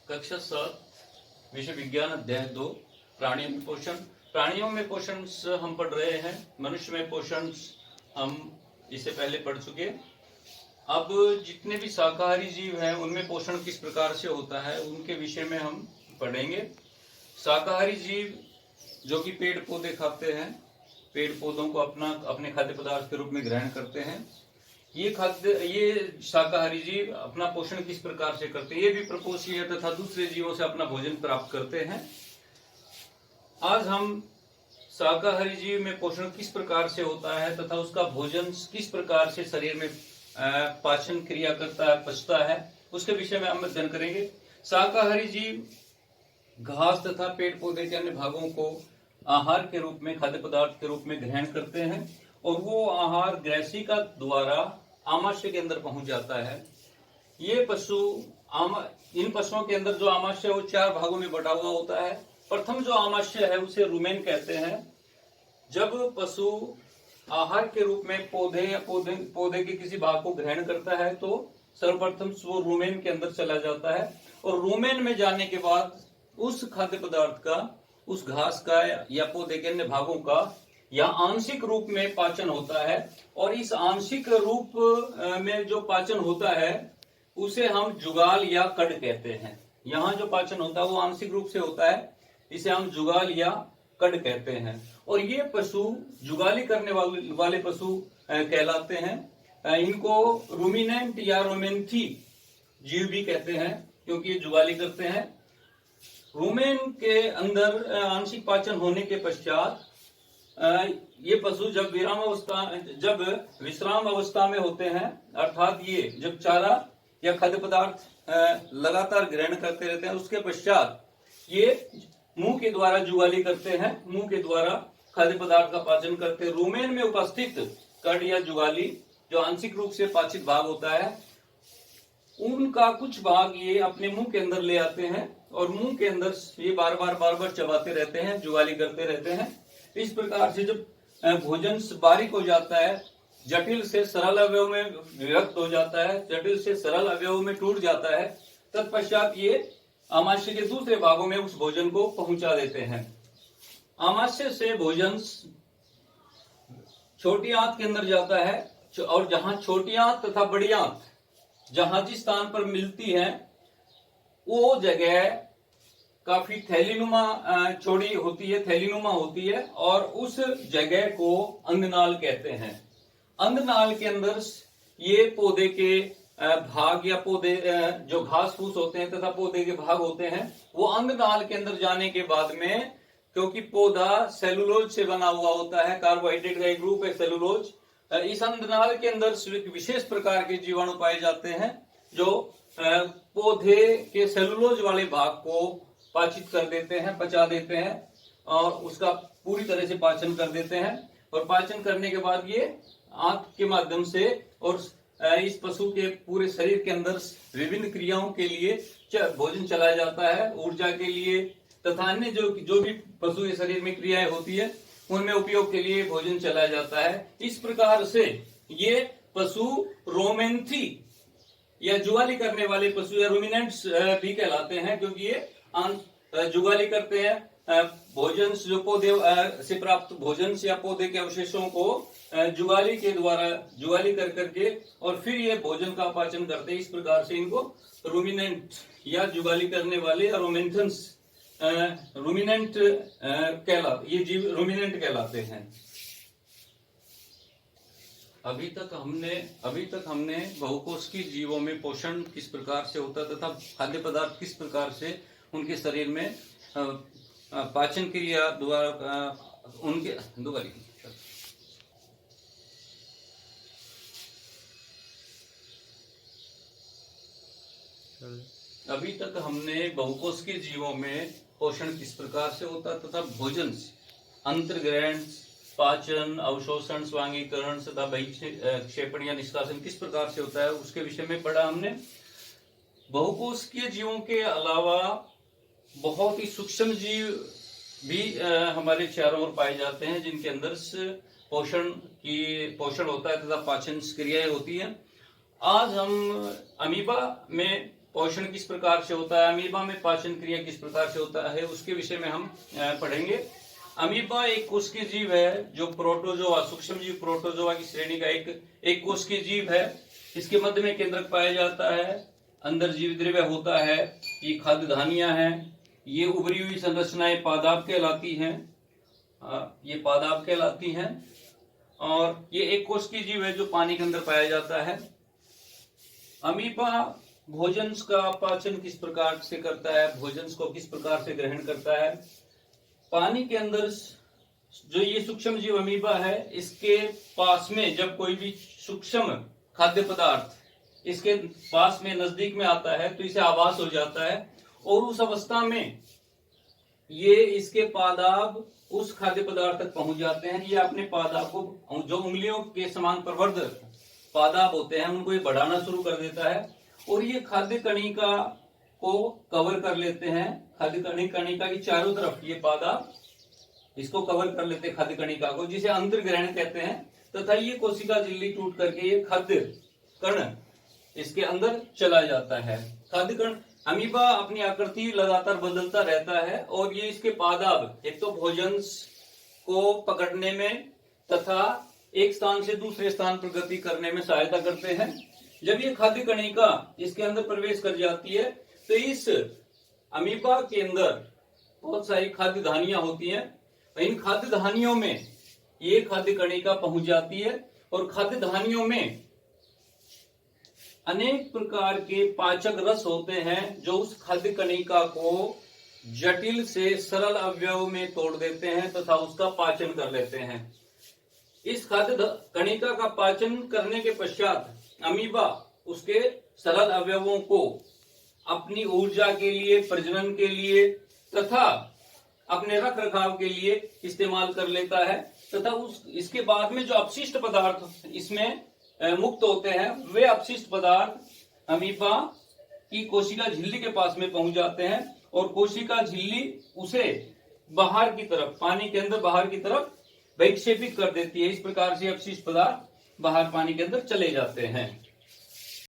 कक्षा 7 विषय विज्ञान अध्याय 2 प्राणियों में पोषण। प्राणियों में पोषण हम पढ़ रहे हैं। मनुष्य में पोषण हम इससे पहले पढ़ चुके। अब जितने भी शाकाहारी जीव हैं उनमें पोषण किस प्रकार से होता है उनके विषय में हम पढ़ेंगे। शाकाहारी जीव जो कि पेड़ पौधे खाते हैं, पेड़ पौधों को अपने खाद्य पदार्थ के रूप में ग्रहण करते हैं। ये शाकाहारी जीव अपना पोषण किस प्रकार से करते हैं, ये भी प्रपोषीय तथा दूसरे जीवों से अपना भोजन प्राप्त करते हैं। आज हम शाकाहारी जीव में पोषण किस प्रकार से होता है तथा उसका भोजन किस प्रकार से शरीर में पाचन क्रिया करता है, पचता है, उसके विषय में हम अध्ययन करेंगे। शाकाहारी जीव घास तथा पेड़ पौधे के अन्य भागों को आहार के रूप में, खाद्य पदार्थ के रूप में ग्रहण करते हैं और वो आहार ग्रैसिका द्वारा आमाशय के अंदर पहुंच जाता है। ये पशु इन पशुओं के अंदर जो आमाशय है वो 4 भागों में बटा हुआ होता है। प्रथम जो आमाशय है उसे रुमेन कहते हैं। जब पशु आहार के रूप में पौधे या पौधे के किसी भाग को ग्रहण करता है तो सर्वप्रथम वो रुमेन के अंदर चला जाता है और रुमेन में जाने के बाद उस खाद्य पदार्थ का, उस घास का या पौधे के अन्य भागों का या आंशिक रूप में पाचन होता है। और इस आंशिक रूप में जो पाचन होता है उसे हम जुगाल या कड कहते हैं। यहाँ जो पाचन होता है वो आंशिक रूप से होता है, इसे हम जुगाल या कड कहते हैं। और ये पशु जुगाली करने वाले पशु कहलाते हैं। इनको रूमिनेंट या रोमेंथी जीव भी कहते हैं क्योंकि ये जुगाली करते हैं। रुमेन के अंदर आंशिक पाचन होने के पश्चात ये पशु जब विश्राम अवस्था में होते हैं, अर्थात ये जब चारा या खाद्य पदार्थ लगातार ग्रहण करते रहते हैं, उसके पश्चात ये मुंह के द्वारा जुगाली करते हैं, मुंह के द्वारा खाद्य पदार्थ का पाचन करते हैं। रुमेन में उपस्थित कड या जुगाली जो आंशिक रूप से पाचित भाग होता है, उनका कुछ भाग ये अपने मुंह के अंदर ले आते हैं और मुंह के अंदर ये बार बार चबाते रहते हैं, जुगाली करते रहते हैं। इस प्रकार से जब भोजन बारीक हो जाता है, जटिल से सरल अवयव में विभक्त हो जाता है, जटिल से सरल अवयव में टूट जाता है, तत्पश्चात ये आमाशय के दूसरे भागों में उस भोजन को पहुंचा देते हैं। आमाशय से भोजन छोटी आंत के अंदर जाता है और जहां छोटी आंत तथा बड़ी आंत जहां जिस स्थान पर मिलती है वो जगह काफी थैलीनुमा चौड़ी होती है, थैलीनुमा होती है और उस जगह को अंगनाल कहते हैं। अंगनाल के अंदर ये पौधे के भाग या पौधे जो घास फूस होते हैं तथा पौधे के भाग होते हैं, वो अंगनाल के अंदर जाने के बाद में, क्योंकि पौधा सेलुलोज से बना हुआ होता है, कार्बोहाइड्रेट का एक ग्रुप है सेलुलोज, इस अंगनाल के अंदर विशेष प्रकार के जीवाणु पाए जाते हैं जो पौधे के सेलुलोज वाले भाग को पाचित कर देते हैं, पचा देते हैं और उसका पूरी तरह से पाचन कर देते हैं। और पाचन करने के बाद ये आंत के माध्यम से और इस पशु के पूरे शरीर के अंदर विभिन्न क्रियाओं के लिए भोजन चलाया जाता है, ऊर्जा के लिए तथा अन्य जो भी पशु के शरीर में क्रियाएं होती है उनमें उपयोग के लिए भोजन चलाया जाता है। इस प्रकार से ये पशु रोमेंथी या जुगाली करने वाले पशु या रूमिनेंट्स भी कहलाते हैं, क्योंकि ये जुगाली करते हैं। भोजन जो पौधे से प्राप्त भोजन या पौधे के अवशेषों को जुगाली के द्वारा जुगाली कर करके और फिर ये भोजन का पाचन करते हैं। इस प्रकार से इनको रूमिनेंट या जुगाली करने वाले या रोमेंथन्स रूमिनेंट ये जीव रूमिनेंट कहलाते हैं। अभी तक हमने बहुकोषीय जीवों में पोषण किस प्रकार से होता है तथा खाद्य पदार्थ किस प्रकार से उनके शरीर में पाचन क्रिया द्वारा उनके अभी तक हमने बहुकोषीय जीवों में पोषण किस प्रकार से होता है तथा भोजन अंतर्ग्रहण, पाचन, अवशोषण, स्वांगीकरण तथा बहिक्षेपण या निष्कासन किस प्रकार से होता है उसके विषय में पढ़ा हमने। बहुकोषीय जीवों के अलावा बहुत ही सूक्ष्म जीव भी हमारे चारों ओर पाए जाते हैं जिनके अंदर पोषण होता है तथा पाचन क्रियाएं होती हैं। आज हम अमीबा में पोषण किस प्रकार से होता है, अमीबा में पाचन क्रिया किस प्रकार से होता है, उसके विषय में हम पढ़ेंगे। अमीबा एक कोशिकीय जीव है जो प्रोटोजोआ, सूक्ष्म जीव प्रोटोजोआ की श्रेणी का एक कोशिकीय जीव है। इसके मध्य में केंद्रक पाया जाता है, अंदर जीव द्रव्य होता है, ये खाद्य धानियां हैं, ये उभरी हुई संरचनाएं पादाप कहलाती हैं, ये पादाप कहलाती हैं। और ये एक कोशिकीय जीव है जो पानी के अंदर पाया जाता है। अमीबा भोजन का पाचन किस प्रकार से करता है, भोजन को किस प्रकार से ग्रहण करता है। पानी के अंदर जो ये सूक्ष्म जीव अमीबा है, इसके पास में जब कोई भी सूक्ष्म खाद्य पदार्थ इसके पास में नजदीक में आता है तो इसे आभास हो जाता है, और उस अवस्था में ये इसके पादाब उस खाद्य पदार्थ तक पहुंच जाते हैं। ये अपने पादाब को, जो उंगलियों के समान प्रवर्ध पादाब होते हैं, उनको ये बढ़ाना शुरू कर देता है और ये खाद्य कणिका को कवर कर लेते हैं। खाद्य कणिका की चारों तरफ ये पादाब इसको कवर कर लेते हैं, खाद्य कणिका को, जिसे अंतर्ग्रहण कहते हैं। तथा ये कोशिका झिल्ली टूट करके ये खाद्य कण इसके अंदर चला जाता है। खाद्य कण अमीबा अपनी आकृति लगातार बदलता रहता है और ये इसके पादाब एक तो भोजन को पकड़ने में तथा एक स्थान से दूसरे स्थान पर गति करने में सहायता करते हैं। जब ये खाद्य कणिका इसके अंदर प्रवेश कर जाती है तो इस अमीबा के अंदर बहुत सारी खाद्य धानियां होती हैं। इन खाद्य धानियों में ये खाद्य कणिका पहुंच जाती है और खाद्य धानियों में अनेक प्रकार के पाचक रस होते हैं जो उस खाद्य कणिका को जटिल से सरल अवयव में तोड़ देते हैं तथा उसका पाचन कर लेते हैं। इस खाद्य कणिका का पाचन करने के पश्चात अमीबा उसके सरल अवयवों को अपनी ऊर्जा के लिए, प्रजनन के लिए तथा अपने रख रखाव के लिए इस्तेमाल कर लेता है तथा इसके बाद में जो अपशिष्ट पदार्थ इसमें मुक्त होते हैं, वे अपशिष्ट पदार्थ अमीबा की कोशिका झिल्ली के पास में पहुंच जाते हैं और कोशिका झिल्ली उसे बाहर की तरफ, पानी के अंदर बाहर की तरफ विक्षेपित कर देती है। इस प्रकार से अपशिष्ट पदार्थ बाहर पानी के अंदर चले जाते हैं।